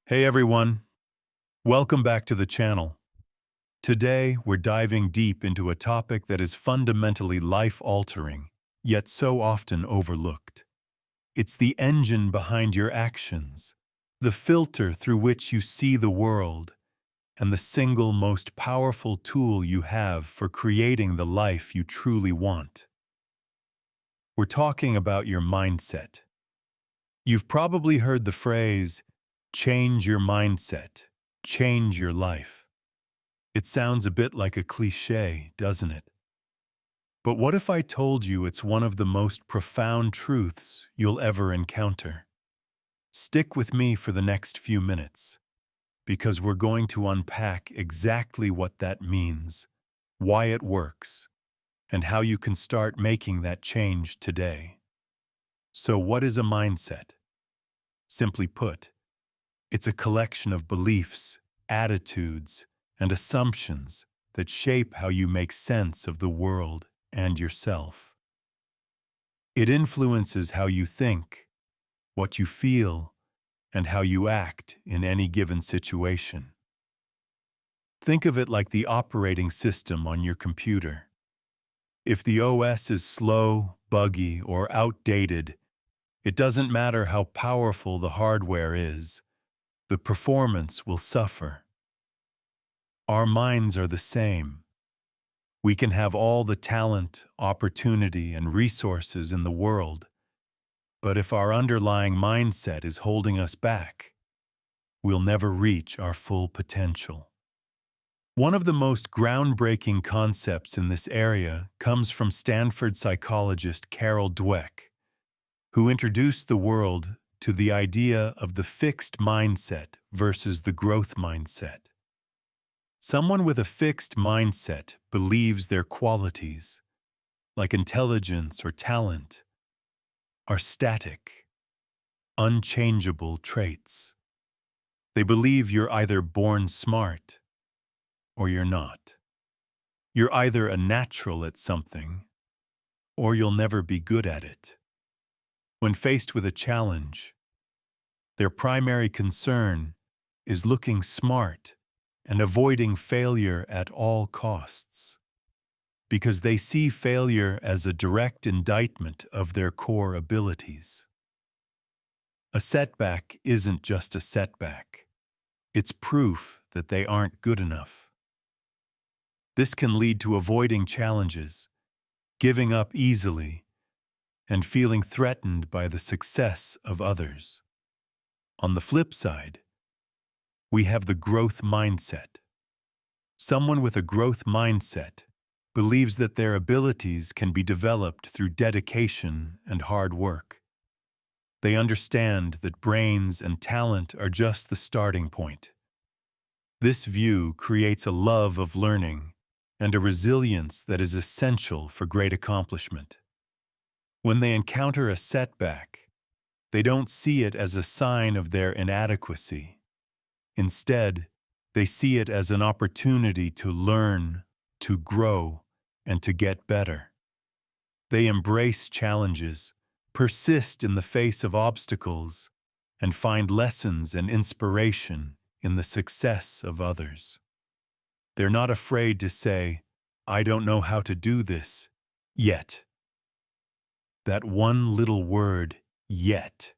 Hey everyone, welcome back to the channel. Today, we're diving deep into a topic that is fundamentally life-altering, yet so often overlooked. It's the engine behind your actions, the filter through which you see the world, and the single most powerful tool you have for creating the life you truly want. We're talking about your mindset. You've probably heard the phrase, change your mindset, change your life. It sounds a bit like a cliché, doesn't it? But what if I told you it's one of the most profound truths you'll ever encounter? Stick with me for the next few minutes, because we're going to unpack exactly what that means, why it works, and how you can start making that change today. So what is a mindset? Simply put, it's a collection of beliefs, attitudes, and assumptions that shape how you make sense of the world and yourself. It influences how you think, what you feel, and how you act in any given situation. Think of it like the operating system on your computer. If the OS is slow, buggy, or outdated, it doesn't matter how powerful the hardware is, the performance will suffer. Our minds are the same. We can have all the talent, opportunity, and resources in the world, but if our underlying mindset is holding us back, we'll never reach our full potential. One of the most groundbreaking concepts in this area comes from Stanford psychologist Carol Dweck, who introduced the world to the idea of the fixed mindset versus the growth mindset. Someone with a fixed mindset believes their qualities, like intelligence or talent, are static, unchangeable traits. They believe you're either born smart or you're not. You're either a natural at something or you'll never be good at it. When faced with a challenge, their primary concern is looking smart and avoiding failure at all costs, because they see failure as a direct indictment of their core abilities. A setback isn't just a setback. It's proof that they aren't good enough. This can lead to avoiding challenges, giving up easily, and feeling threatened by the success of others. On the flip side, we have the growth mindset. Someone with a growth mindset believes that their abilities can be developed through dedication and hard work. They understand that brains and talent are just the starting point. This view creates a love of learning and a resilience that is essential for great accomplishment. When they encounter a setback, they don't see it as a sign of their inadequacy. Instead, they see it as an opportunity to learn, to grow, and to get better. They embrace challenges, persist in the face of obstacles, and find lessons and inspiration in the success of others. They're not afraid to say, "I don't know how to do this yet." That one little word, yet,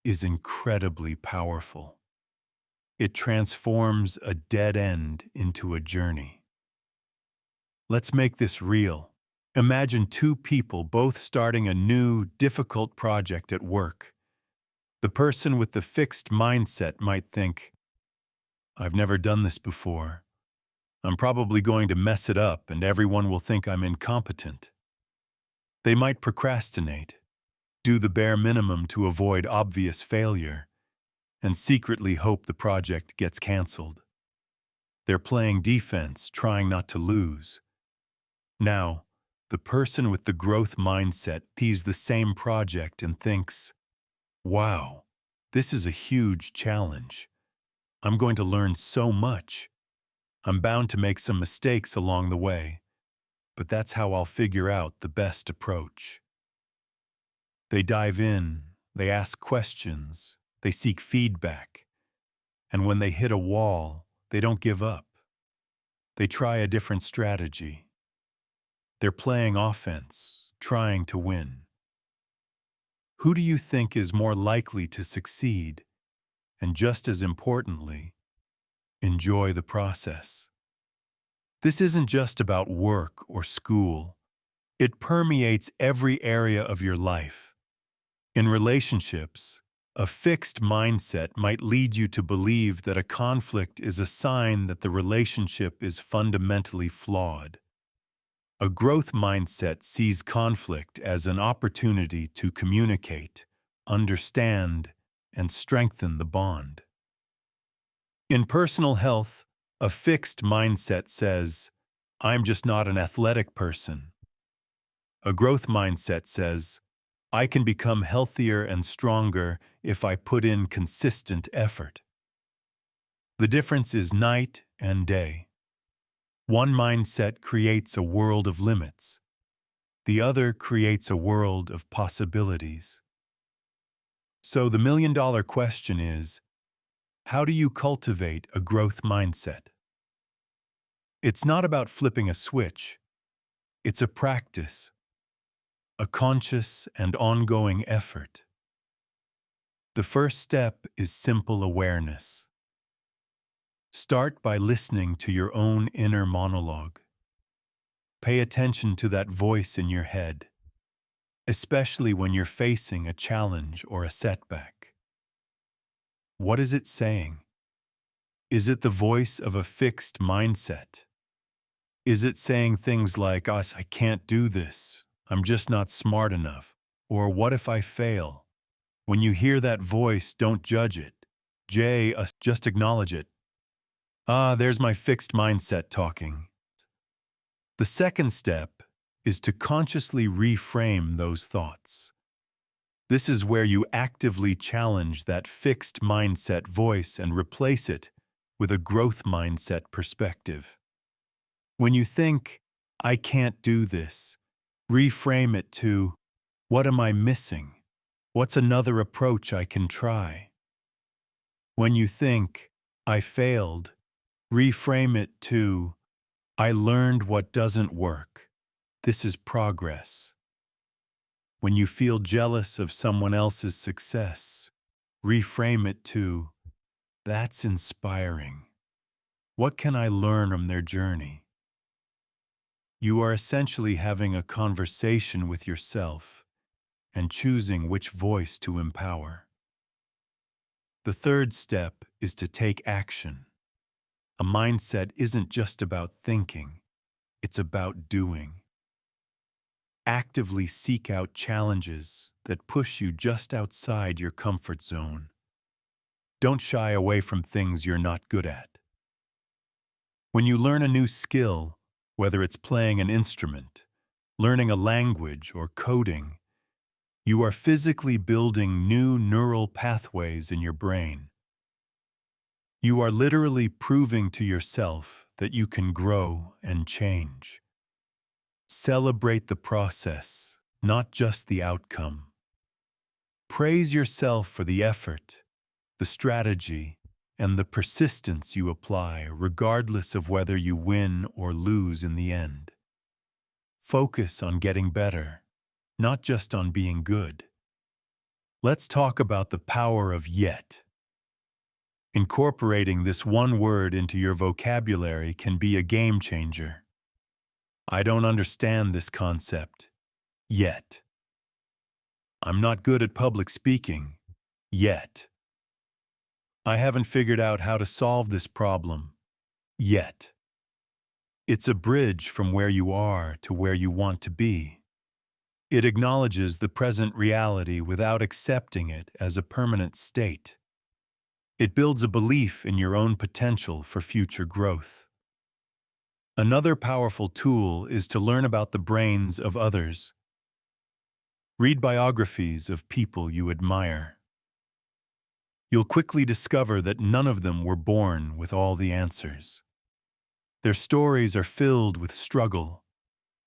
is incredibly powerful. It transforms a dead end into a journey. Let's make this real. Imagine two people both starting a new, difficult project at work. The person with the fixed mindset might think, "I've never done this before. I'm probably going to mess it up and everyone will think I'm incompetent." They might procrastinate, do the bare minimum to avoid obvious failure, and secretly hope the project gets canceled. They're playing defense, trying not to lose. Now, the person with the growth mindset sees the same project and thinks, "Wow, this is a huge challenge. I'm going to learn so much. I'm bound to make some mistakes along the way, but that's how I'll figure out the best approach." They dive in, they ask questions, they seek feedback, And when they hit a wall, they don't give up. They try a different strategy. They're playing offense, trying to win. Who do you think is more likely to succeed, and just as importantly, enjoy the process? This isn't just about work or school. It permeates every area of your life. In relationships, a fixed mindset might lead you to believe that a conflict is a sign that the relationship is fundamentally flawed. A growth mindset sees conflict as an opportunity to communicate, understand, and strengthen the bond. In personal health, a fixed mindset says, "I'm just not an athletic person." A growth mindset says, "I can become healthier and stronger if I put in consistent effort." The difference is night and day. One mindset creates a world of limits. The other creates a world of possibilities. So the million-dollar question is, how do you cultivate a growth mindset? It's not about flipping a switch. It's a practice, a conscious and ongoing effort. The first step is simple awareness. Start by listening to your own inner monologue. Pay attention to that voice in your head, especially when you're facing a challenge or a setback. What is it saying? Is it the voice of a fixed mindset? Is it saying things like, "Us, I can't do this. I'm just not smart enough." Or, "What if I fail?" When you hear that voice, don't judge it. Just acknowledge it. Ah, there's my fixed mindset talking. The second step is to consciously reframe those thoughts. This is where you actively challenge that fixed mindset voice and replace it with a growth mindset perspective. When you think, "I can't do this," reframe it to, "What am I missing? What's another approach I can try?" When you think, "I failed," reframe it to, "I learned what doesn't work. This is progress." When you feel jealous of someone else's success, reframe it to, "That's inspiring. What can I learn from their journey?" You are essentially having a conversation with yourself and choosing which voice to empower. The third step is to take action. A mindset isn't just about thinking, it's about doing. Actively seek out challenges that push you just outside your comfort zone. Don't shy away from things you're not good at. When you learn a new skill, whether it's playing an instrument, learning a language, or coding, you are physically building new neural pathways in your brain. You are literally proving to yourself that you can grow and change. Celebrate the process, not just the outcome. Praise yourself for the effort, the strategy, and the persistence you apply, regardless of whether you win or lose in the end. Focus on getting better, not just on being good. Let's talk about the power of yet. Incorporating this one word into your vocabulary can be a game changer. I don't understand this concept yet. I'm not good at public speaking yet. I haven't figured out how to solve this problem yet. It's a bridge from where you are to where you want to be. It acknowledges the present reality without accepting it as a permanent state. It builds a belief in your own potential for future growth. Another powerful tool is to learn about the brains of others. Read biographies of people you admire. You'll quickly discover that none of them were born with all the answers. Their stories are filled with struggle,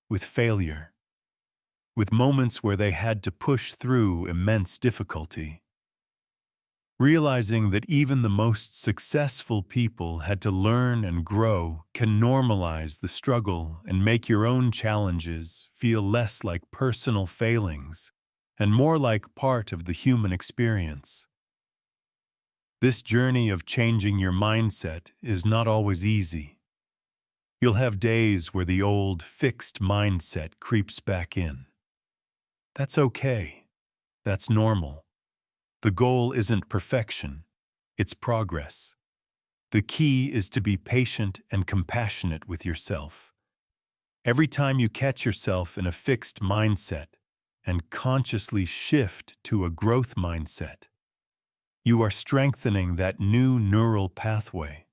with failure, with moments where they had to push through immense difficulty. Realizing that even the most successful people had to learn and grow can normalize the struggle and make your own challenges feel less like personal failings and more like part of the human experience. This journey of changing your mindset is not always easy. You'll have days where the old, fixed mindset creeps back in. That's okay. That's normal. The goal isn't perfection, it's progress. The key is to be patient and compassionate with yourself. Every time you catch yourself in a fixed mindset and consciously shift to a growth mindset, you are strengthening that new neural pathway.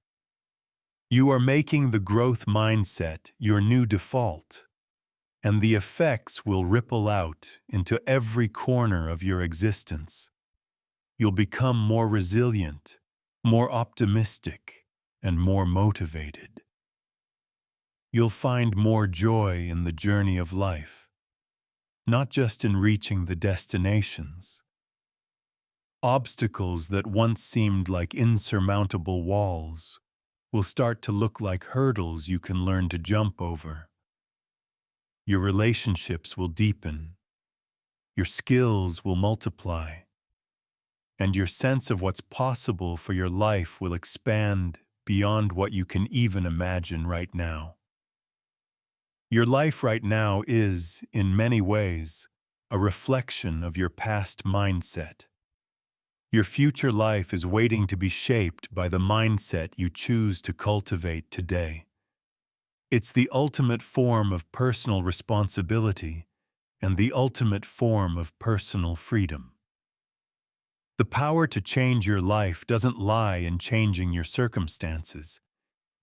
You are making the growth mindset your new default, and the effects will ripple out into every corner of your existence. You'll become more resilient, more optimistic, and more motivated. You'll find more joy in the journey of life, not just in reaching the destinations. Obstacles that once seemed like insurmountable walls will start to look like hurdles you can learn to jump over. Your relationships will deepen, your skills will multiply, and your sense of what's possible for your life will expand beyond what you can even imagine right now. Your life right now is, in many ways, a reflection of your past mindset. Your future life is waiting to be shaped by the mindset you choose to cultivate today. It's the ultimate form of personal responsibility and the ultimate form of personal freedom. The power to change your life doesn't lie in changing your circumstances.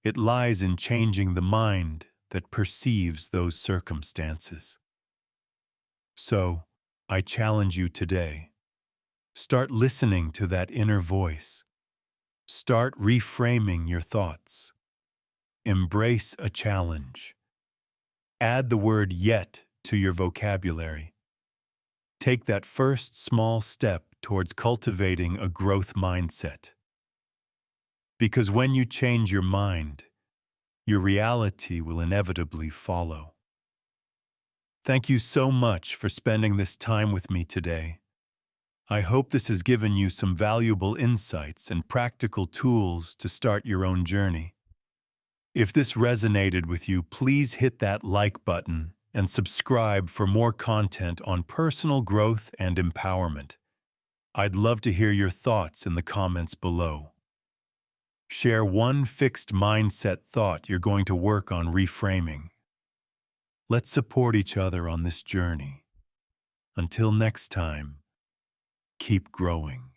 It lies in changing the mind that perceives those circumstances. So, I challenge you today. Start listening to that inner voice. Start reframing your thoughts. Embrace a challenge. Add the word "yet" to your vocabulary. Take that first small step towards cultivating a growth mindset. Because when you change your mind, your reality will inevitably follow. Thank you so much for spending this time with me today. I hope this has given you some valuable insights and practical tools to start your own journey. If this resonated with you, please hit that like button and subscribe for more content on personal growth and empowerment. I'd love to hear your thoughts in the comments below. Share one fixed mindset thought you're going to work on reframing. Let's support each other on this journey. Until next time, keep growing.